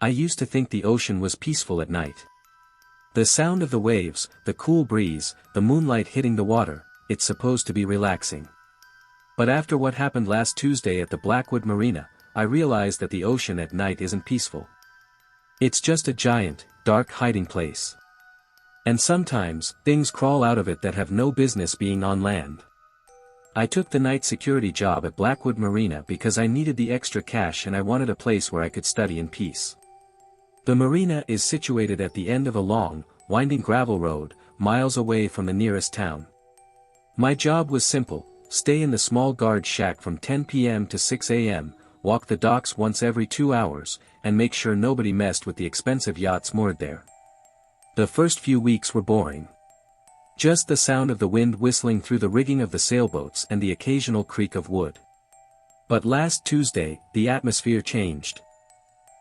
I used to think the ocean was peaceful at night. The sound of the waves, the cool breeze, the moonlight hitting the water, it's supposed to be relaxing. But after what happened last Tuesday at the Blackwood Marina, I realized that the ocean at night isn't peaceful. It's just a giant, dark hiding place. And sometimes, things crawl out of it that have no business being on land. I took the night security job at Blackwood Marina because I needed the extra cash and I wanted a place where I could study in peace. The marina is situated at the end of a long, winding gravel road, miles away from the nearest town. My job was simple: stay in the small guard shack from 10 p.m. to 6 a.m., walk the docks once every 2 hours, and make sure nobody messed with the expensive yachts moored there. The first few weeks were boring. Just the sound of the wind whistling through the rigging of the sailboats and the occasional creak of wood. But last Tuesday, the atmosphere changed.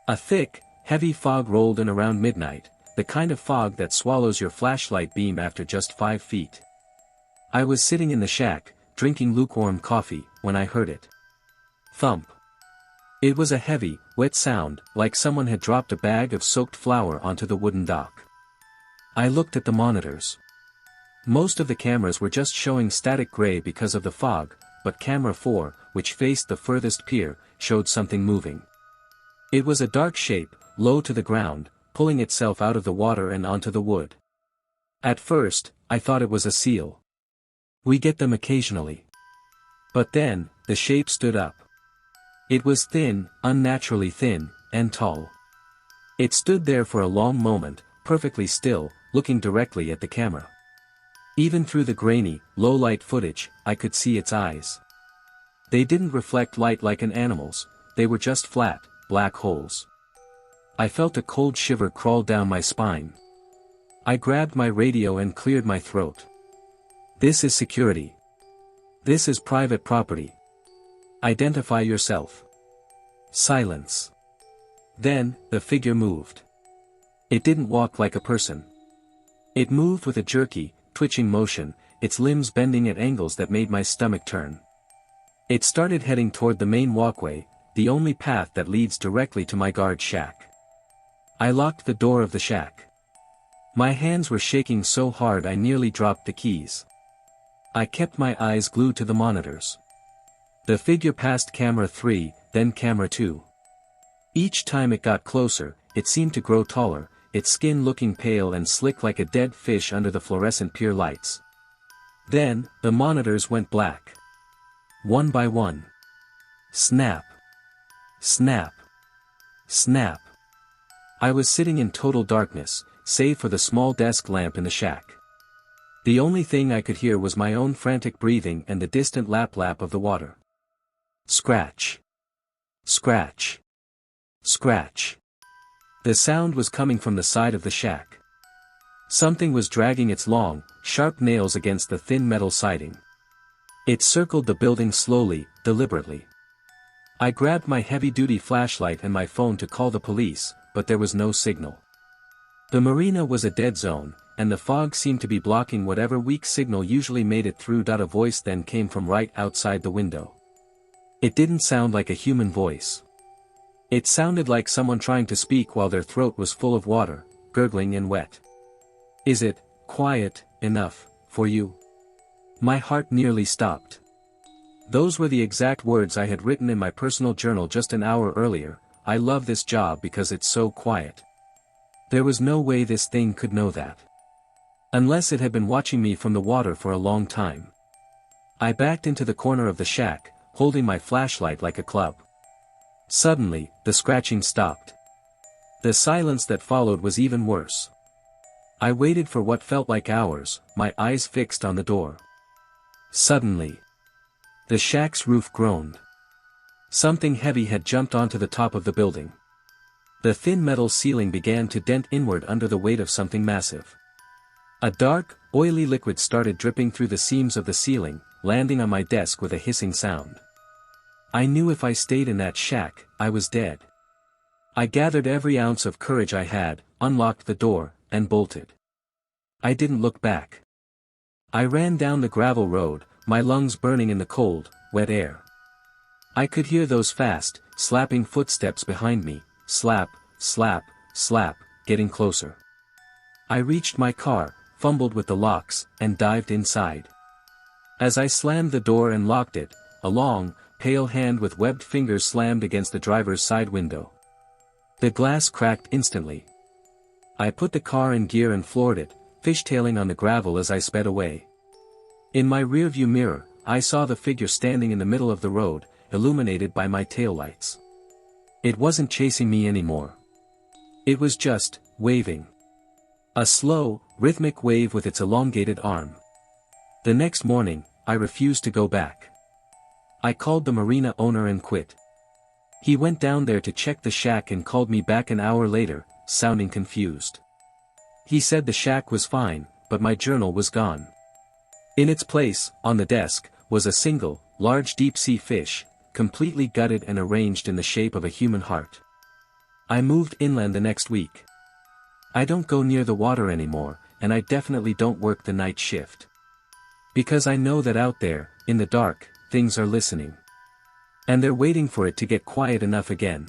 A thick, heavy fog rolled in around midnight, the kind of fog that swallows your flashlight beam after just 5 feet. I was sitting in the shack, drinking lukewarm coffee, when I heard it. Thump. It was a heavy, wet sound, like someone had dropped a bag of soaked flour onto the wooden dock. I looked at the monitors. Most of the cameras were just showing static gray because of the fog, but camera 4, which faced the furthest pier, showed something moving. It was a dark shape, low to the ground, pulling itself out of the water and onto the wood. At first, I thought it was a seal. We get them occasionally. But then, the shape stood up. It was thin, unnaturally thin, and tall. It stood there for a long moment, perfectly still, looking directly at the camera. Even through the grainy, low-light footage, I could see its eyes. They didn't reflect light like an animal's, they were just flat, black holes. I felt a cold shiver crawl down my spine. I grabbed my radio and cleared my throat. This is security. This is private property. Identify yourself. Silence. Then, the figure moved. It didn't walk like a person. It moved with a jerky, twitching motion, its limbs bending at angles that made my stomach turn. It started heading toward the main walkway, the only path that leads directly to my guard shack. I locked the door of the shack. My hands were shaking so hard I nearly dropped the keys. I kept my eyes glued to the monitors. The figure passed camera 3, then camera 2. Each time it got closer, it seemed to grow taller, its skin looking pale and slick like a dead fish under the fluorescent pier lights. Then, the monitors went black. One by one. Snap. Snap. Snap. I was sitting in total darkness, save for the small desk lamp in the shack. The only thing I could hear was my own frantic breathing and the distant lap-lap of the water. Scratch. Scratch. Scratch. The sound was coming from the side of the shack. Something was dragging its long, sharp nails against the thin metal siding. It circled the building slowly, deliberately. I grabbed my heavy-duty flashlight and my phone to call the police, but there was no signal. The marina was a dead zone, and the fog seemed to be blocking whatever weak signal usually made it through. A voice then came from right outside the window. It didn't sound like a human voice. It sounded like someone trying to speak while their throat was full of water, gurgling and wet. Is it quiet enough for you? My heart nearly stopped. Those were the exact words I had written in my personal journal just an hour earlier. I love this job because it's so quiet. There was no way this thing could know that. Unless it had been watching me from the water for a long time. I backed into the corner of the shack, holding my flashlight like a club. Suddenly, the scratching stopped. The silence that followed was even worse. I waited for what felt like hours, my eyes fixed on the door. Suddenly, the shack's roof groaned. Something heavy had jumped onto the top of the building. The thin metal ceiling began to dent inward under the weight of something massive. A dark, oily liquid started dripping through the seams of the ceiling, landing on my desk with a hissing sound. I knew if I stayed in that shack, I was dead. I gathered every ounce of courage I had, unlocked the door, and bolted. I didn't look back. I ran down the gravel road, my lungs burning in the cold, wet air. I could hear those fast, slapping footsteps behind me, slap, slap, slap, getting closer. I reached my car, fumbled with the locks, and dived inside. As I slammed the door and locked it, a long, pale hand with webbed fingers slammed against the driver's side window. The glass cracked instantly. I put the car in gear and floored it, fishtailing on the gravel as I sped away. In my rearview mirror, I saw the figure standing in the middle of the road, illuminated by my taillights. It wasn't chasing me anymore. It was just, waving. A slow, rhythmic wave with its elongated arm. The next morning, I refused to go back. I called the marina owner and quit. He went down there to check the shack and called me back an hour later, sounding confused. He said the shack was fine, but my journal was gone. In its place, on the desk, was a single, large deep-sea fish, completely gutted and arranged in the shape of a human heart. I moved inland the next week. I don't go near the water anymore, and I definitely don't work the night shift. Because I know that out there, in the dark, things are listening. And they're waiting for it to get quiet enough again.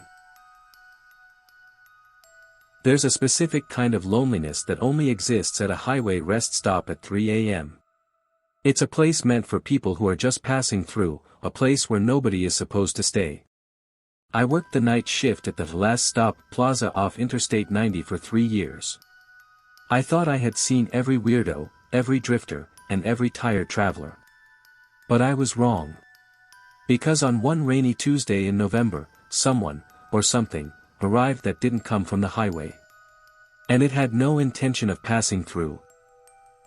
There's a specific kind of loneliness that only exists at a highway rest stop at 3 a.m. It's a place meant for people who are just passing through, a place where nobody is supposed to stay. I worked the night shift at the last stop plaza off Interstate 90 for 3 years. I thought I had seen every weirdo, every drifter, and every tired traveler. But I was wrong. Because on one rainy Tuesday in November, someone, or something, arrived that didn't come from the highway. And it had no intention of passing through.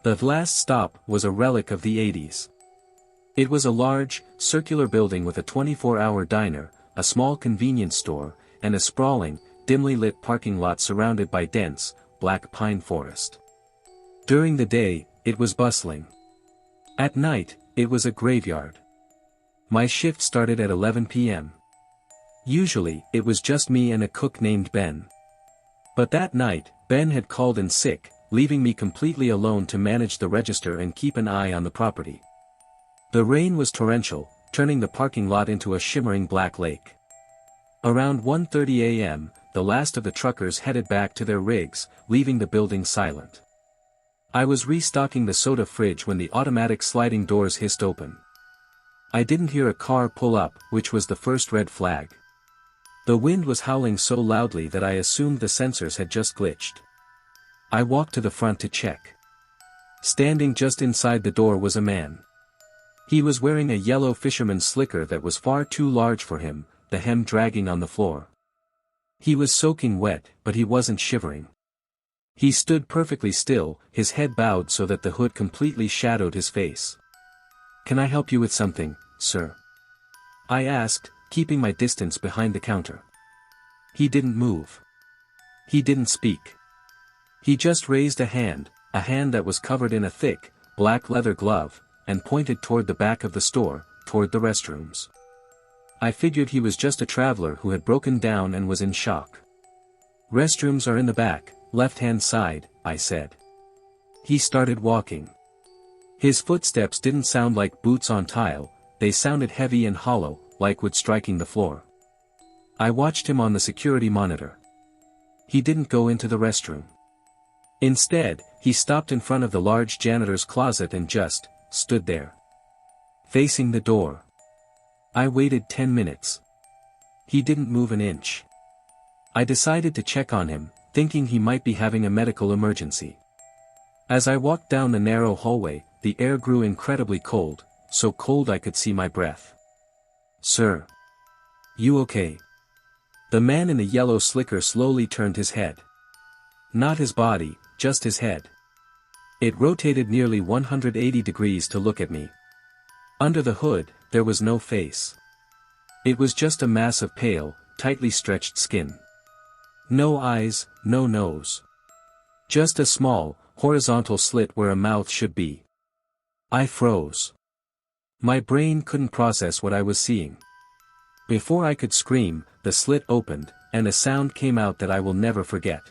The last stop was a relic of the 80s. It was a large, circular building with a 24-hour diner, a small convenience store, and a sprawling, dimly lit parking lot surrounded by dense, black pine forest. During the day, it was bustling. At night, it was a graveyard. My shift started at 11 p.m. Usually, it was just me and a cook named Ben. But that night, Ben had called in sick, leaving me completely alone to manage the register and keep an eye on the property. The rain was torrential, turning the parking lot into a shimmering black lake. Around 1:30 a.m., the last of the truckers headed back to their rigs, leaving the building silent. I was restocking the soda fridge when the automatic sliding doors hissed open. I didn't hear a car pull up, which was the first red flag. The wind was howling so loudly that I assumed the sensors had just glitched. I walked to the front to check. Standing just inside the door was a man. He was wearing a yellow fisherman's slicker that was far too large for him, the hem dragging on the floor. He was soaking wet, but he wasn't shivering. He stood perfectly still, his head bowed so that the hood completely shadowed his face. "Can I help you with something, sir?" I asked, keeping my distance behind the counter. He didn't move. He didn't speak. He just raised a hand that was covered in a thick, black leather glove, and pointed toward the back of the store, toward the restrooms. I figured he was just a traveler who had broken down and was in shock. "Restrooms are in the back, left-hand side," I said. He started walking. His footsteps didn't sound like boots on tile, they sounded heavy and hollow, like wood striking the floor. I watched him on the security monitor. He didn't go into the restroom. Instead, he stopped in front of the large janitor's closet and just stood there, facing the door. I waited 10 minutes. He didn't move an inch. I decided to check on him, thinking he might be having a medical emergency. As I walked down the narrow hallway, the air grew incredibly cold, so cold I could see my breath. "Sir. You okay?" The man in the yellow slicker slowly turned his head. Not his body, just his head. It rotated nearly 180 degrees to look at me. Under the hood, there was no face. It was just a mass of pale, tightly stretched skin. No eyes, no nose. Just a small, horizontal slit where a mouth should be. I froze. My brain couldn't process what I was seeing. Before I could scream, the slit opened, and a sound came out that I will never forget.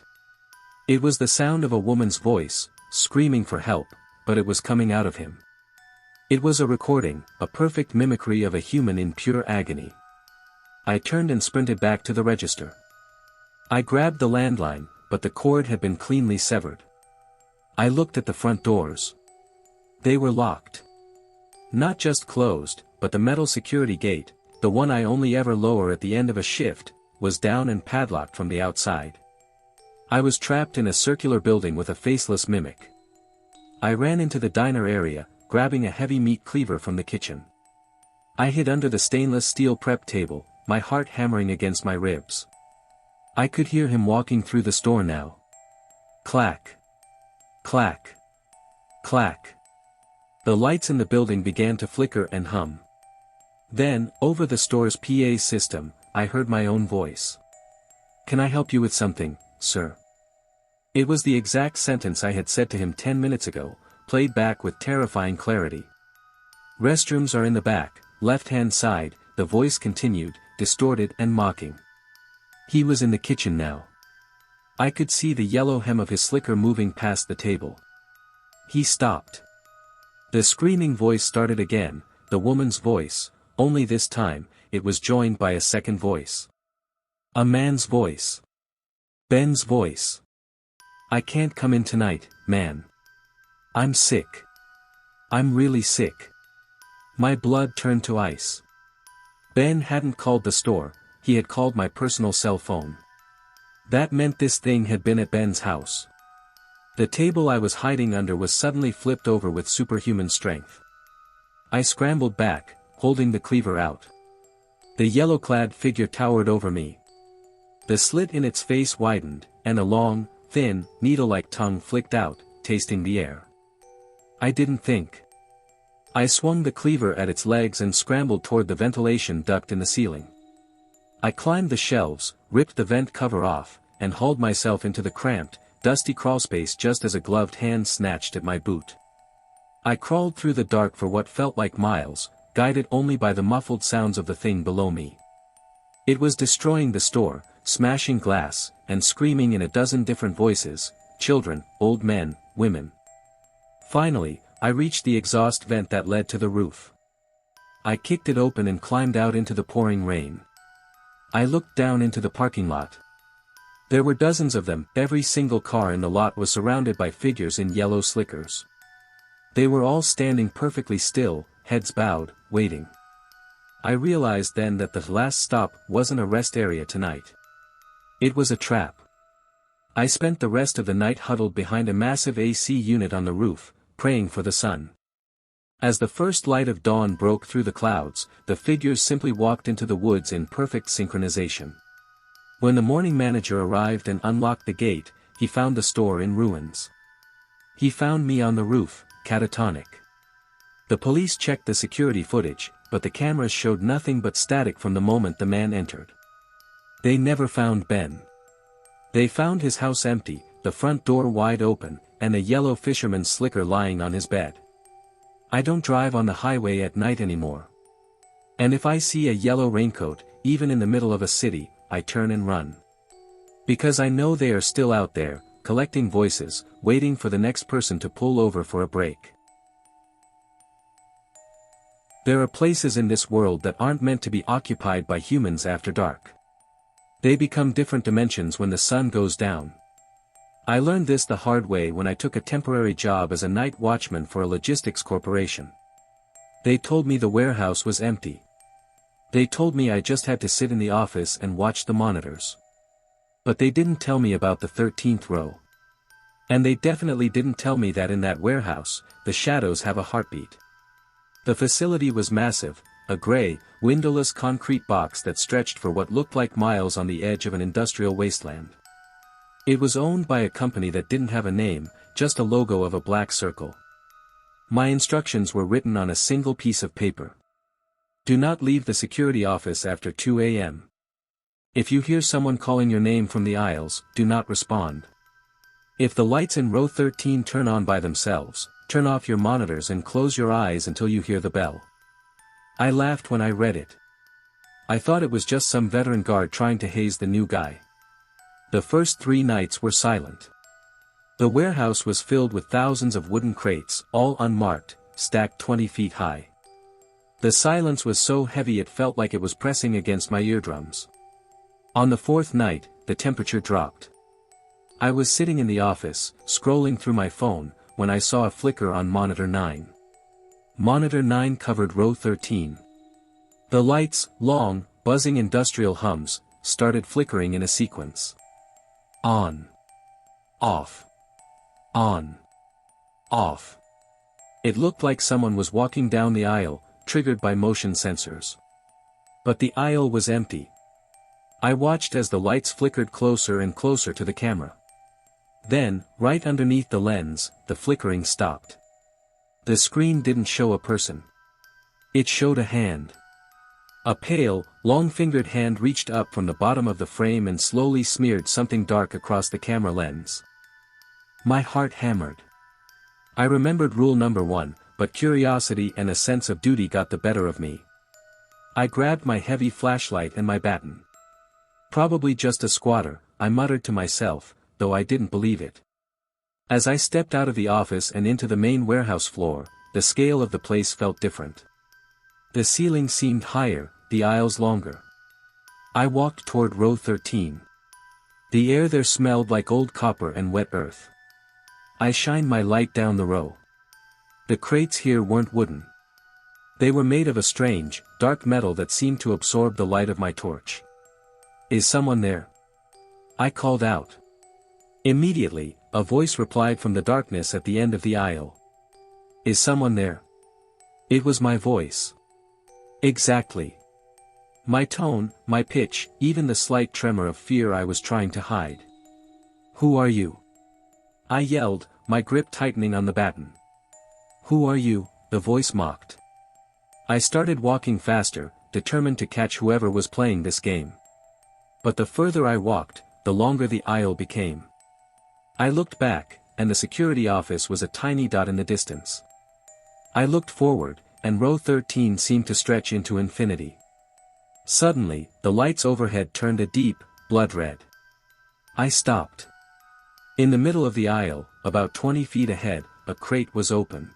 It was the sound of a woman's voice, screaming for help, but it was coming out of him. It was a recording, a perfect mimicry of a human in pure agony. I turned and sprinted back to the register. I grabbed the landline, but the cord had been cleanly severed. I looked at the front doors. They were locked. Not just closed, but the metal security gate, the one I only ever lower at the end of a shift, was down and padlocked from the outside. I was trapped in a circular building with a faceless mimic. I ran into the diner area, grabbing a heavy meat cleaver from the kitchen. I hid under the stainless steel prep table, my heart hammering against my ribs. I could hear him walking through the store now. Clack. Clack. Clack. The lights in the building began to flicker and hum. Then, over the store's PA system, I heard my own voice. "Can I help you with something, sir?" It was the exact sentence I had said to him 10 minutes ago, played back with terrifying clarity. "Restrooms are in the back, left-hand side," the voice continued, distorted and mocking. He was in the kitchen now. I could see the yellow hem of his slicker moving past the table. He stopped. The screaming voice started again, the woman's voice, only this time, it was joined by a second voice. A man's voice. Ben's voice. "I can't come in tonight, man. I'm sick. I'm really sick." My blood turned to ice. Ben hadn't called the store, he had called my personal cell phone. That meant this thing had been at Ben's house. The table I was hiding under was suddenly flipped over with superhuman strength. I scrambled back, holding the cleaver out. The yellow-clad figure towered over me. The slit in its face widened, and a long, thin, needle-like tongue flicked out, tasting the air. I didn't think. I swung the cleaver at its legs and scrambled toward the ventilation duct in the ceiling. I climbed the shelves, ripped the vent cover off, and hauled myself into the cramped, dusty crawlspace just as a gloved hand snatched at my boot. I crawled through the dark for what felt like miles, guided only by the muffled sounds of the thing below me. It was destroying the store, smashing glass, and screaming in a dozen different voices, children, old men, women. Finally, I reached the exhaust vent that led to the roof. I kicked it open and climbed out into the pouring rain. I looked down into the parking lot. There were dozens of them, every single car in the lot was surrounded by figures in yellow slickers. They were all standing perfectly still, heads bowed, waiting. I realized then that the last stop wasn't a rest area tonight. It was a trap. I spent the rest of the night huddled behind a massive AC unit on the roof, praying for the sun. As the first light of dawn broke through the clouds, the figures simply walked into the woods in perfect synchronization. When the morning manager arrived and unlocked the gate, he found the store in ruins. He found me on the roof, catatonic. The police checked the security footage, but the cameras showed nothing but static from the moment the man entered. They never found Ben. They found his house empty, the front door wide open, and a yellow fisherman's slicker lying on his bed. I don't drive on the highway at night anymore. And if I see a yellow raincoat, even in the middle of a city, I turn and run. Because I know they are still out there, collecting voices, waiting for the next person to pull over for a break. There are places in this world that aren't meant to be occupied by humans after dark. They become different dimensions when the sun goes down. I learned this the hard way when I took a temporary job as a night watchman for a logistics corporation. They told me the warehouse was empty. They told me I just had to sit in the office and watch the monitors. But they didn't tell me about the 13th row. And they definitely didn't tell me that in that warehouse, the shadows have a heartbeat. The facility was massive, a gray, windowless concrete box that stretched for what looked like miles on the edge of an industrial wasteland. It was owned by a company that didn't have a name, just a logo of a black circle. My instructions were written on a single piece of paper. Do not leave the security office after 2 a.m. If you hear someone calling your name from the aisles, do not respond. If the lights in row 13 turn on by themselves, turn off your monitors and close your eyes until you hear the bell. I laughed when I read it. I thought it was just some veteran guard trying to haze the new guy. The first 3 nights were silent. The warehouse was filled with thousands of wooden crates, all unmarked, stacked 20 feet high. The silence was so heavy it felt like it was pressing against my eardrums. On the 4th night, the temperature dropped. I was sitting in the office, scrolling through my phone, when I saw a flicker on monitor 9. Monitor 9 covered row 13. The lights, long, buzzing industrial hums, started flickering in a sequence. On. Off. On. Off. It looked like someone was walking down the aisle, triggered by motion sensors. But the aisle was empty. I watched as the lights flickered closer and closer to the camera. Then, right underneath the lens, the flickering stopped. The screen didn't show a person. It showed a hand. A pale, long-fingered hand reached up from the bottom of the frame and slowly smeared something dark across the camera lens. My heart hammered. I remembered rule number 1, but curiosity and a sense of duty got the better of me. I grabbed my heavy flashlight and my baton. Probably just a squatter, I muttered to myself, though I didn't believe it. As I stepped out of the office and into the main warehouse floor, the scale of the place felt different. The ceiling seemed higher, the aisles longer. I walked toward row 13. The air there smelled like old copper and wet earth. I shined my light down the row. The crates here weren't wooden. They were made of a strange, dark metal that seemed to absorb the light of my torch. "Is someone there?" I called out. Immediately, a voice replied from the darkness at the end of the aisle. "Is someone there?" It was my voice. Exactly. My tone, my pitch, even the slight tremor of fear I was trying to hide. "Who are you?" I yelled, my grip tightening on the baton. "Who are you?" the voice mocked. I started walking faster, determined to catch whoever was playing this game. But the further I walked, the longer the aisle became. I looked back, and the security office was a tiny dot in the distance. I looked forward, and row 13 seemed to stretch into infinity. Suddenly, the lights overhead turned a deep, blood red. I stopped. In the middle of the aisle, about 20 feet ahead, a crate was open.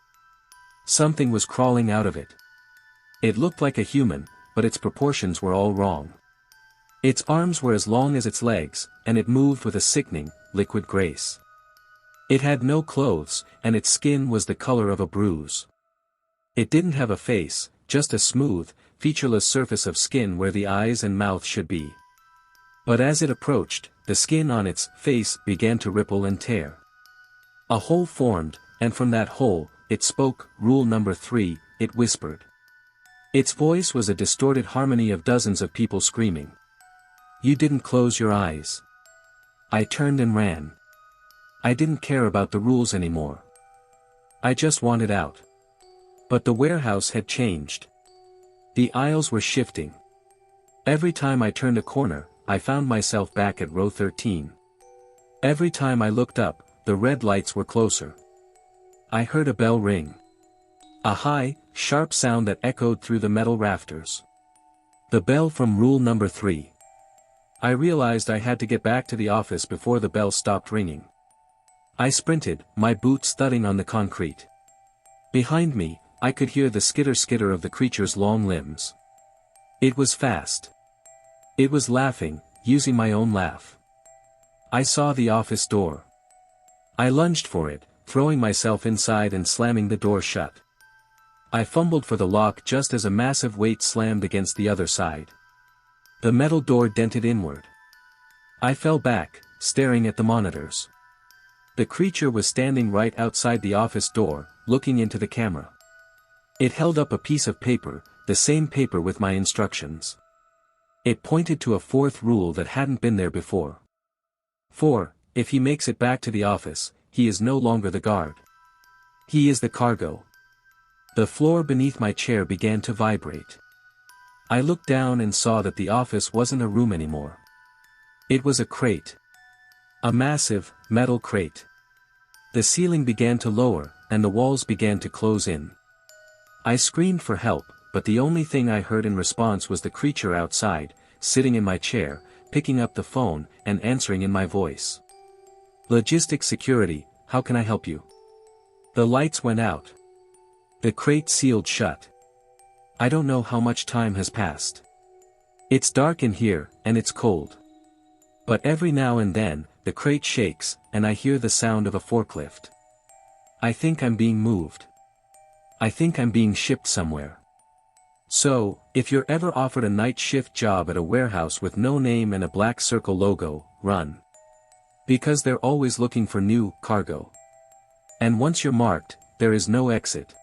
Something was crawling out of it. It looked like a human, but its proportions were all wrong. Its arms were as long as its legs, and it moved with a sickening, liquid grace. It had no clothes, and its skin was the color of a bruise. It didn't have a face, just a smooth, featureless surface of skin where the eyes and mouth should be. But as it approached, the skin on its face began to ripple and tear. A hole formed, and from that hole, it spoke, rule number 3, it whispered. Its voice was a distorted harmony of dozens of people screaming. "You didn't close your eyes." I turned and ran. I didn't care about the rules anymore. I just wanted out. But the warehouse had changed. The aisles were shifting. Every time I turned a corner, I found myself back at row 13. Every time I looked up, the red lights were closer. I heard a bell ring. A high, sharp sound that echoed through the metal rafters. The bell from rule number 3. I realized I had to get back to the office before the bell stopped ringing. I sprinted, my boots thudding on the concrete. Behind me, I could hear the skitter-skitter of the creature's long limbs. It was fast. It was laughing, using my own laugh. I saw the office door. I lunged for it, throwing myself inside and slamming the door shut. I fumbled for the lock just as a massive weight slammed against the other side. The metal door dented inward. I fell back, staring at the monitors. The creature was standing right outside the office door, looking into the camera. It held up a piece of paper, the same paper with my instructions. It pointed to a fourth rule that hadn't been there before. 4. If he makes it back to the office, he is no longer the guard. He is the cargo. The floor beneath my chair began to vibrate. I looked down and saw that the office wasn't a room anymore. It was a crate. A massive, metal crate. The ceiling began to lower, and the walls began to close in. I screamed for help, but the only thing I heard in response was the creature outside, sitting in my chair, picking up the phone, and answering in my voice. "Logistics security, how can I help you?" The lights went out. The crate sealed shut. I don't know how much time has passed. It's dark in here, and it's cold. But every now and then, the crate shakes, and I hear the sound of a forklift. I think I'm being moved. I think I'm being shipped somewhere. So, if you're ever offered a night shift job at a warehouse with no name and a black circle logo, run. Because they're always looking for new cargo. And once you're marked, there is no exit.